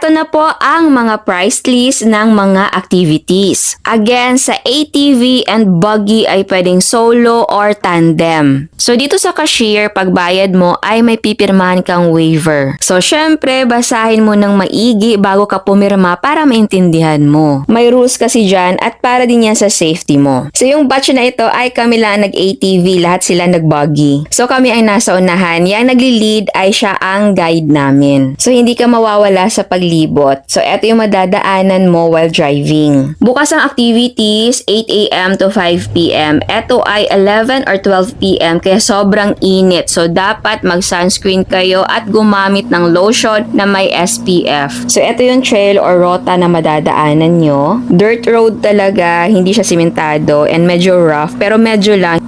Eto na po ang mga price list ng mga activities. Again, sa ATV and buggy ay pwedeng solo or tandem. So dito sa cashier, pagbayad mo ay may pipirmahan kang waiver. So syempre, basahin mo ng maigi bago ka pumirma para maintindihan mo. May rules kasi dyan at para din yan sa safety mo. So yung batch na ito ay kami lang nag-ATV, lahat sila nag-buggy. So kami ay nasa unahan. Yang nagli-lead ay siya ang guide namin. So hindi ka mawawala sa paglibot. So eto yung madadaanan mo while driving. Bukas ang activities 8 a.m. to 5 p.m. Eto ay 11 or 12 p.m. kaya sobrang init. So dapat mag-sunscreen kayo at gumamit ng lotion na may SPF. So eto yung trail or rota na madadaanan nyo. Dirt road talaga, hindi siya simentado and medyo rough pero medyo lang.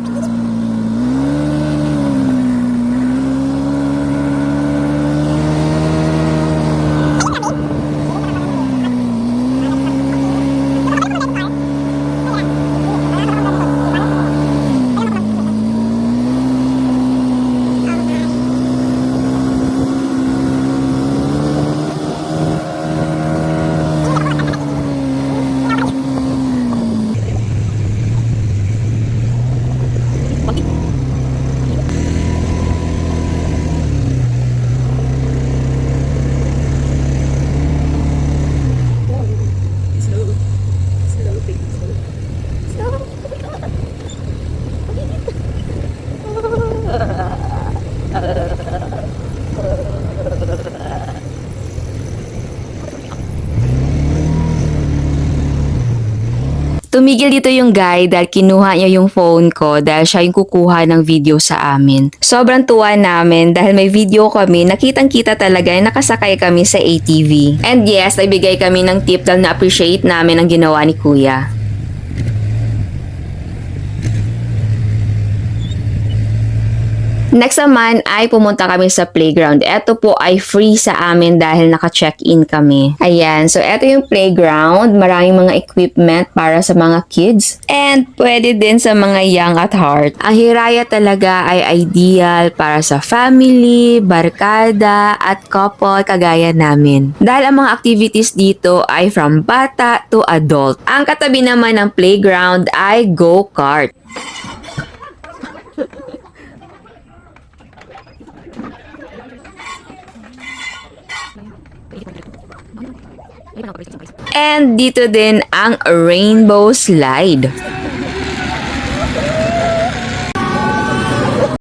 Tumigil dito yung guy dahil kinuha niya yung phone ko dahil siya yung kukuha ng video sa amin. Sobrang tuwa namin dahil may video kami, nakitang-kita talaga na nakasakay kami sa ATV. And yes, nagbigay kami ng tip dahil na-appreciate namin ang ginawa ni Kuya. Next naman ay pumunta kami sa playground. Ito po ay free sa amin dahil naka-check-in kami. Ayan, so ito yung playground. Maraming mga equipment para sa mga kids and pwede din sa mga young at heart. Ang Hiraya talaga ay ideal para sa family, barkada at couple kagaya namin. Dahil ang mga activities dito ay from bata to adult. Ang katabi naman ng playground ay go-kart. And dito din ang rainbow slide.